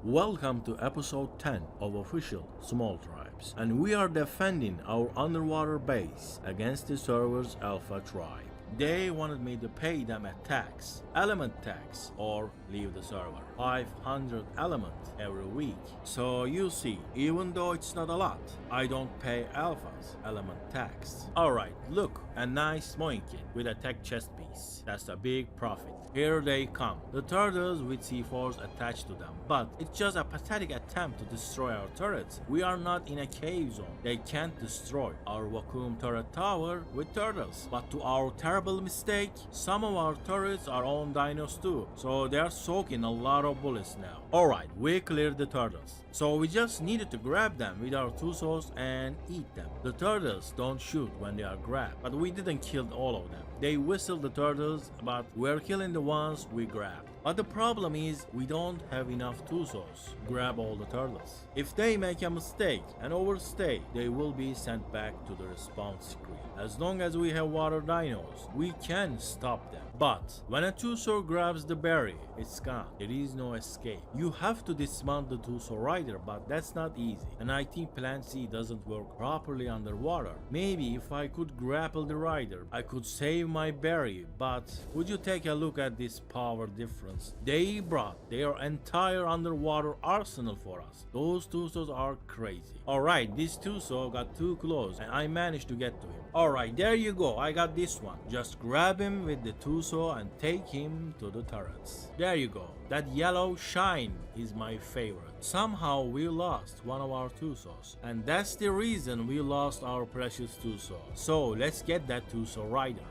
Welcome to episode 10 of Official Small Tribes, and we are defending our underwater base against the server's Alpha tribe. They wanted me to pay them a tax, element tax, or leave the server. 500 elements every week. So you see, even though it's not a lot, I don't pay Alpha's element tax. Alright, look, a nice moinkin with a tech chest piece. That's a big profit. Here they come. The turtles with C4s attached to them, but it's just a pathetic attempt to destroy our turrets. We are not in a cave zone. They can't destroy our vacuum turret tower with turtles. But to our terrible mistake, some of our turrets are on dinos too, so they are soaking a lot of bullets now. Alright, we cleared the turtles. So we just needed to grab them with our tusos and eat them. The turtles don't shoot when they are grabbed, but we didn't kill all of them. They whistled the turtles, but we're killing the ones we grabbed. But the problem is, we don't have enough tusos to grab all the turtles. If they make a mistake and overstay, they will be sent back to the respawn screen. As long as we have water dinos, we can stop them. But when a tuso grabs the berry, it's gone. There is no escape. You have to dismount the tuso rider, but that's not easy. And I think Plan C doesn't work properly underwater. Maybe if I could grapple the rider, I could save my berry, but would you take a look at this power difference? They brought their entire underwater arsenal for us. Those tusos are crazy. Alright, this tuso got too close and I managed to get to him. Alright, there you go, I got this one. Just grab him with the tuso and take him to the turrets. There you go. That yellow shine is my favorite. Somehow we lost one of our tusos, and that's the reason we lost our precious tuso. So let's get that tuso rider.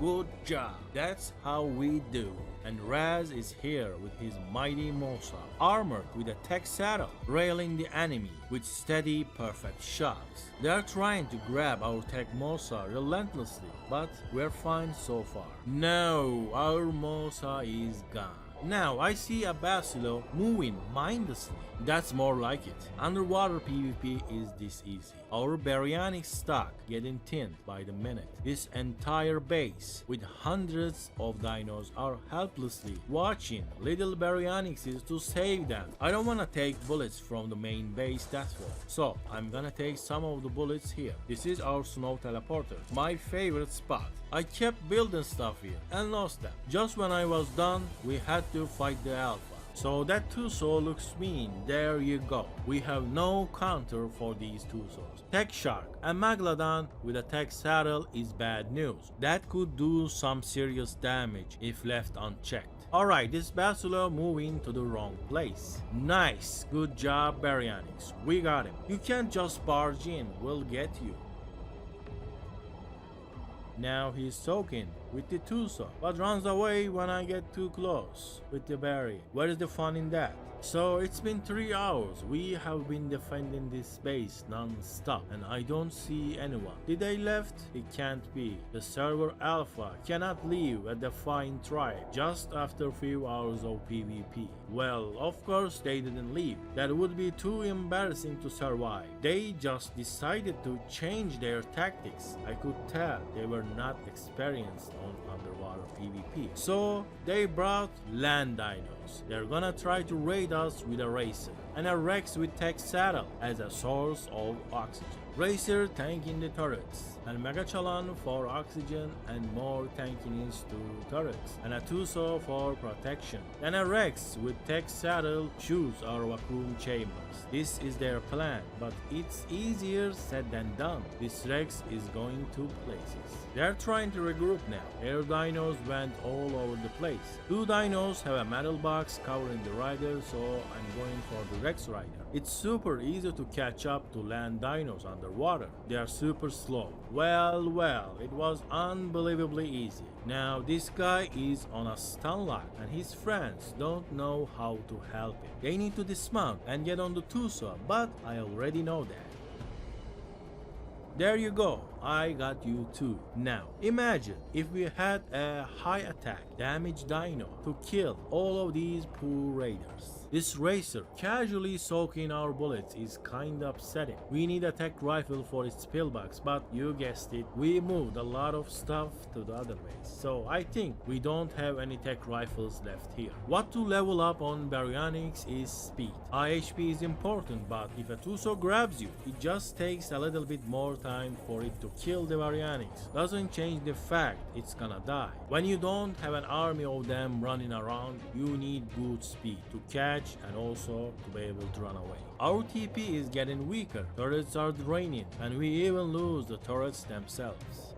Good job. That's how we do. And Raz is here with his mighty Mosa, armored with a tech saddle, railing the enemy with steady, perfect shots. They are trying to grab our tech Mosa relentlessly, but we're fine so far. No, our Mosa is gone. Now I see a Basilo moving mindlessly. That's more like it. Underwater PvP is this easy. Our baryonic stock getting thinned by the minute. This entire base with hundreds of dinos are helplessly watching little baryonics to save them. I don't wanna take bullets from the main base, that's all. So I'm gonna take some of the bullets here. This is our snow teleporter, my favorite spot. I kept building stuff here and lost them. Just when I was done, we had to fight the Alpha. So that tuso looks mean. There you go. We have no counter for these tusos. Tech Shark and Megalodon with a tech saddle is bad news. That could do some serious damage if left unchecked. Alright, this Basilo moving to the wrong place. Nice, good job Baryonyx. We got him. You can't just barge in, we'll get you. Now he's soaking with the tuso, but runs away when I get too close with the berry. Where is the fun in that? So it's been 3 hours. We have been defending this base non-stop and I don't see anyone. Did they left? It can't be. The server Alpha cannot leave a defiant tribe just after few hours of PvP. Well, of course they didn't leave. That would be too embarrassing to survive. They just decided to change their tactics. I could tell they were not experienced on underwater PvP. So they brought land dinos. They're gonna try to raid us with a racer and a Rex with tech saddle as a source of oxygen. Racer tanking the turrets, and Megachalon for oxygen and more tanking into turrets, and a Tuso for protection. Then a Rex with tech saddle shoots our vacuum chambers. This is their plan, but it's easier said than done. This Rex is going 2 places. They're trying to regroup now. Their dinos went all over the place. 2 dinos have a metal box covering the rider, so I'm going for the Rex rider. It's super easy to catch up to land dinos underwater. They are super slow. Well, it was unbelievably easy. Now this guy is on a stun lock and his friends don't know how to help him. They need to dismount and get on the Tuso, but I already know that. There you go. I got you too. Now, imagine if we had a high attack, damage dino to kill all of these poor raiders. This racer casually soaking our bullets is kinda upsetting. We need a tech rifle for its pillbox, but you guessed it, we moved a lot of stuff to the other base. So I think we don't have any tech rifles left here. What to level up on baryonics is speed. IHP is important, but if a Tuso grabs you, it just takes a little bit more time for it to kill the baryonics. Doesn't change the fact it's gonna die. When you don't have an army of them running around, you need good speed to catch and also to be able to run away. Our TP is getting weaker, turrets are draining, and we even lose the turrets themselves.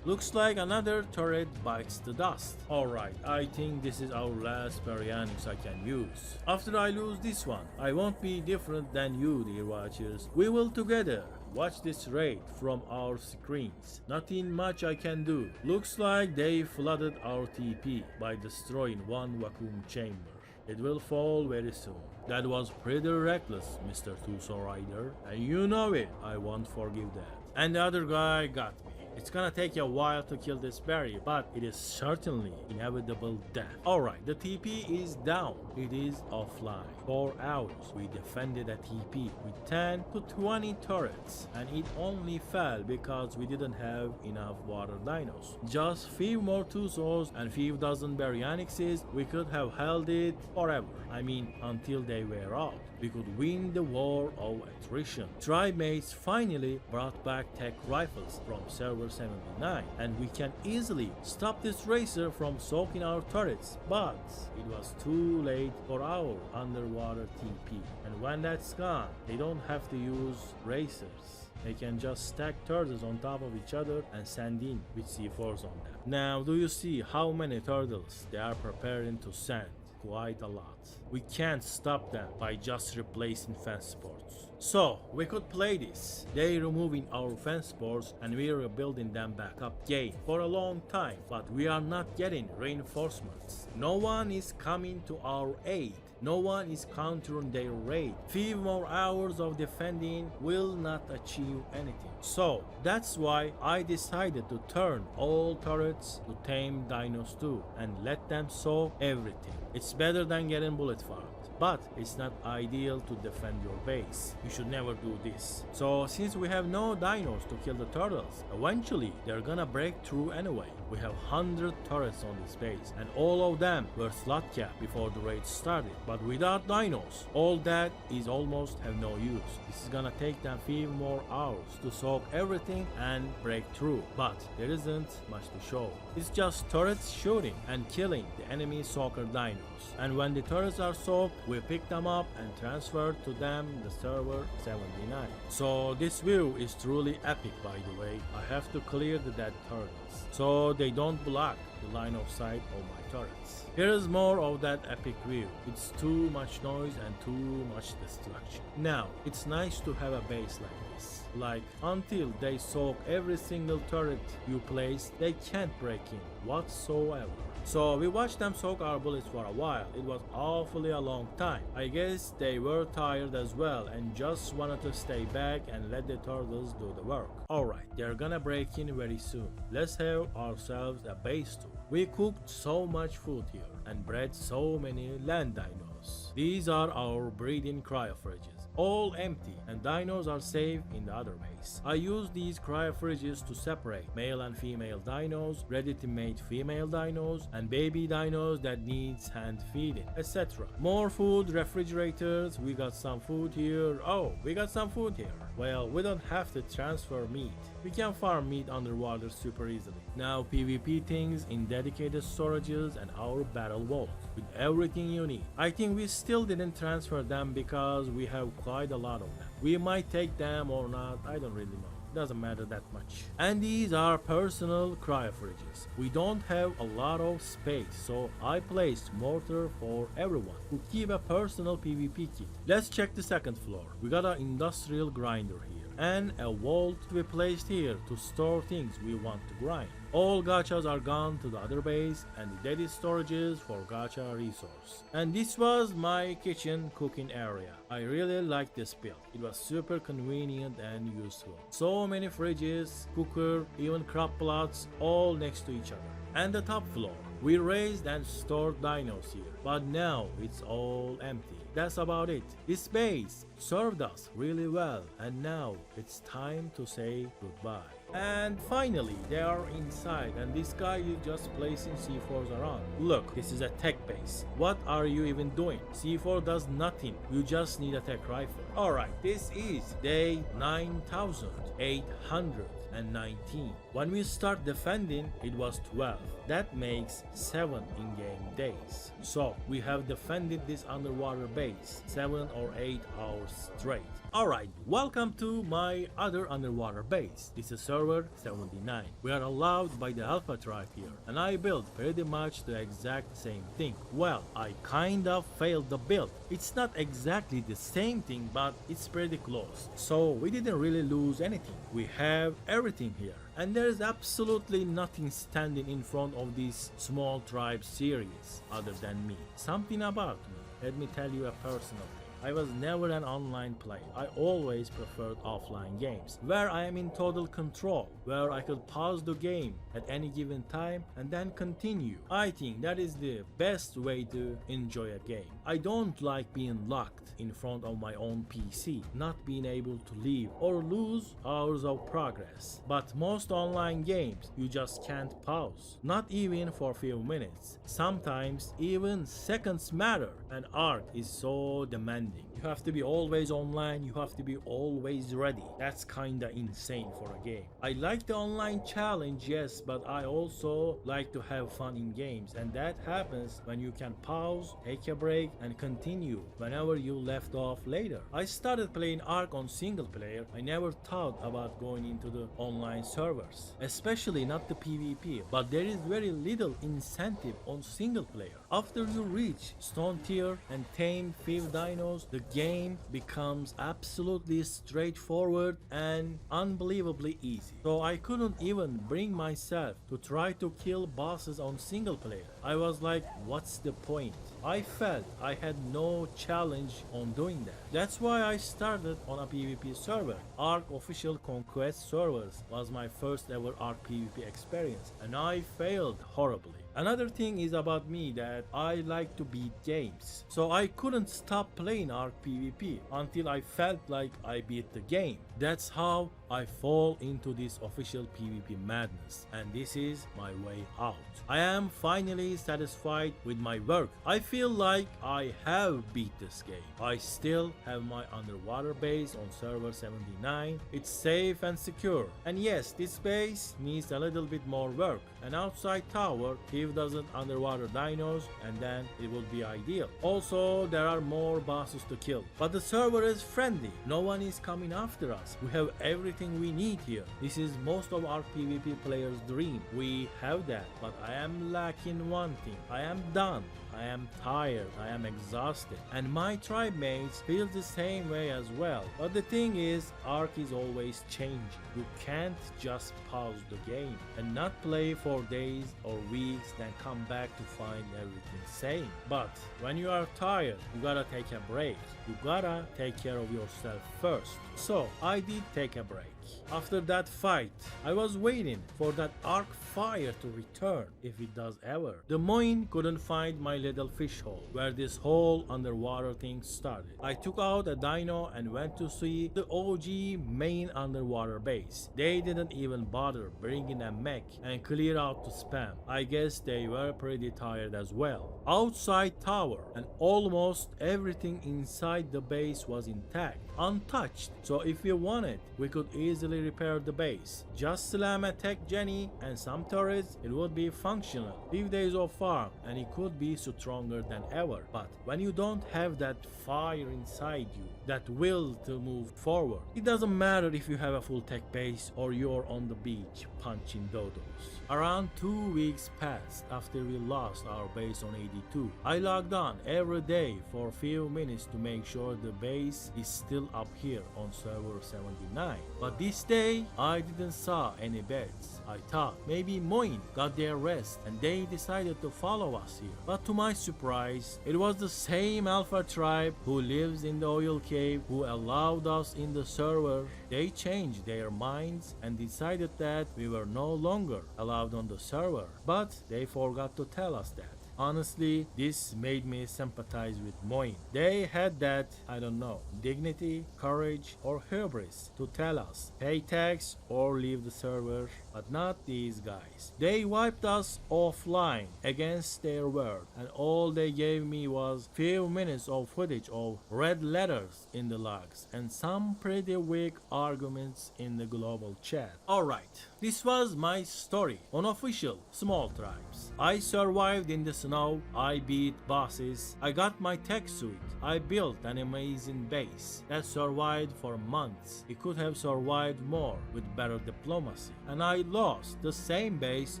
Looks like another turret bites the dust. Alright, I think this is our last baryonics I can use. After I lose this one, I won't be different than you, dear watchers. We will together watch this raid from our screens. Nothing much I can do. Looks like they flooded our TP by destroying one vacuum chamber. It will fall very soon. That was pretty reckless, Mr. Tuso Rider, and you know it. I won't forgive that. And the other guy got me. It's gonna take a while to kill this barrier, but it is certainly inevitable death. Alright, the TP is down. It is offline. For hours, we defended a TP with 10 to 20 turrets, and it only fell because we didn't have enough water dinos. Just few more Tusos and few dozen baryonyxes, we could have held it forever. I mean, until they wear out. We could win the war of attrition. Tribe mates finally brought back tech rifles from server 79, and we can easily stop this racer from soaking our turrets, but it was too late for our underwater TP. And when that's gone, they don't have to use racers. They can just stack turtles on top of each other and send in with C4s on them. Now, do you see how many turtles they are preparing to send? Quite a lot. We can't stop them by just replacing fence supports. So, we could play this. They removing our fence supports and we are building them back up again for a long time, but we are not getting reinforcements. No one is coming to our aid. No one is countering their raid. Few more hours of defending will not achieve anything. So that's why I decided to turn all turrets to tame dinos too and let them soak everything. It's better than getting bullet farmed, but it's not ideal to defend your base. You should never do this. So since we have no dinos to kill the turtles, eventually they're gonna break through anyway. We have 100 turrets on this base, and all of them were slot capped before the raid started. But without dinos, all that is almost have no use. This is gonna take them few more hours to soak everything and break through. But there isn't much to show. It's just turrets shooting and killing the enemy soaker dinos. And when the turrets are soaked, we pick them up and transfer to them the server 79. So this view is truly epic, by the way. I have to clear the dead turtles so they don't block the line of sight of my turrets. Here is more of that epic view. It's too much noise and too much destruction. Now, it's nice to have a base like this. Like, until they soak every single turret you place, they can't break in whatsoever. So we watched them soak our bullets for a while. It was awfully a long time. I guess they were tired as well and just wanted to stay back and let the turtles do the work. Alright, they're gonna break in very soon. Let's have ourselves a base tour. We cooked so much food here and bred so many land dinos. These are our breeding cryofridges. All empty and dinos are safe in the other base. I use these cryofridges to separate male and female dinos, ready to mate female dinos, and baby dinos that needs hand feeding, etc. More food refrigerators. We got some food here. Oh, we got some food here. Well, we don't have to transfer meat. We can farm meat underwater super easily. Now PvP things in dedicated storages and our battle vault with everything you need. I think we still didn't transfer them because we have quite a lot of them. We might take them or not, I don't really know. Doesn't matter that much. And these are personal cryofridges. We don't have a lot of space, so I placed mortar for everyone who keep a personal PvP kit. Let's check the second floor. We got an industrial grinder here and a vault to be placed here to store things we want to grind. All gachas are gone to the other base and the dead storages for gacha resource. And this was my kitchen cooking area. I really liked this build. It was super convenient and useful. So many fridges, cooker, even crop plots all next to each other. And the top floor. We raised and stored dinos here, but now it's all empty. That's about it. This base served us really well, and now it's time to say goodbye. And finally, they are inside, and this guy is just placing C4s around. Look, this is a tech base. What are you even doing? C4 does nothing. You just need a tech rifle. Alright, this is day 9819. When we start defending, it was 12. That makes 7 in-game days. So, we have defended this underwater base 7 or 8 hours straight. Alright, welcome to my other underwater base. This is server 79. We are allowed by the Alpha tribe here, and I built pretty much the exact same thing. Well, I kind of failed the build. It's not exactly the same thing, but it's pretty close. So we didn't really lose anything. We have everything here. And there is absolutely nothing standing in front of this small tribe series other than me. Something about me. Let me tell you a personal thing. I was never an online player. I always preferred offline games, where I am in total control, where I could pause the game at any given time and then continue. I think that is the best way to enjoy a game. I don't like being locked in front of my own PC, not being able to leave or lose hours of progress. But most online games, you just can't pause, not even for a few minutes. Sometimes even seconds matter, and ARK is so demanding. You have to be always online, you have to be always ready. That's kinda insane for a game. I like the online challenge, yes, but I also like to have fun in games, and that happens when you can pause, take a break, and continue whenever you left off later. I started playing ARK on single player. I never thought about going into the online servers, especially not the PvP, but there is very little incentive on single player. After you reach stone tier and tame 5 dinos, the game becomes absolutely straightforward and unbelievably easy. So I couldn't even bring myself to try to kill bosses on single player. I was like, what's the point? I felt I had no challenge on doing that. That's why I started on a PvP server. ARK official conquest servers was my first ever ARK PvP experience, and I failed horribly. Another thing is about me that I like to beat games, so I couldn't stop playing ARK PvP until I felt like I beat the game. That's how I fall into this official PvP madness, and this is my way out. I am finally satisfied with my work. I feel like I have beat this game. I still have my underwater base on server 79. It's safe and secure. And yes, this base needs a little bit more work. An outside tower, if doesn't underwater dinos, and then it will be ideal. Also, there are more bosses to kill. But the server is friendly. No one is coming after us. We have everything we need here. This is most of our PvP players' dream. We have that, but I am lacking one thing. I am done. I am tired, I am exhausted, and my tribe mates feel the same way as well. But the thing is, ARK is always changing. You can't just pause the game and not play for days or weeks, then come back to find everything same. But when you are tired, you gotta take a break. You gotta take care of yourself first. So I did take a break. After that fight, I was waiting for that ARK fire to return, if it does ever. The Moin couldn't find my little fish hole, where this whole underwater thing started. I took out a dino and went to see the OG main underwater base. They didn't even bother bringing a mech and clear out the spam. I guess they were pretty tired as well. Outside tower and almost everything inside the base was intact, untouched. So if we wanted, we could easily repair the base. Just slam a tech Jenny and some turrets, it would be functional. 5 days of farm and it could be stronger than ever. But when you don't have that fire inside you, that will to move forward, it doesn't matter if you have a full tech base or you're on the beach punching dodos. Around 2 weeks passed after we lost our base on 82. I logged on every day for a few minutes to make sure the base is still up here on server 79. But this day, I didn't saw any beds. I thought maybe Moin got their rest and they decided to follow us here. But to my surprise, it was the same Alpha tribe who lives in the oil cave who allowed us in the server. They changed their minds and decided that we were no longer allowed on the server. But they forgot to tell us that. Honestly, this made me sympathize with Moin. They had that, I don't know, dignity, courage, or hubris to tell us, pay tax or leave the server, but not these guys. They wiped us offline against their word, and all they gave me was few minutes of footage of red letters in the logs and some pretty weak arguments in the global chat. Alright, this was my story on official small tribes. I survived in the snow, I beat bosses, I got my tech suit, I built an amazing base that survived for months. It could have survived more with better diplomacy, and I lost the same base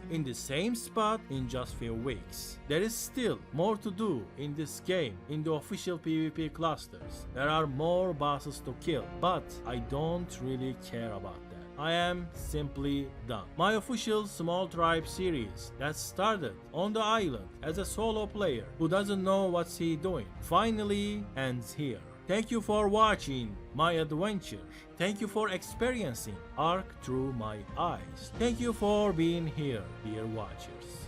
in the same spot in just few weeks. There is still more to do in this game in the official PvP clusters. There are more bosses to kill, but I don't really care about that. I am simply done. My official small tribe series that started on the island as a solo player who doesn't know what's he doing finally ends here. Thank you for watching my adventure. Thank you for experiencing ARK through my eyes. Thank you for being here, dear watchers.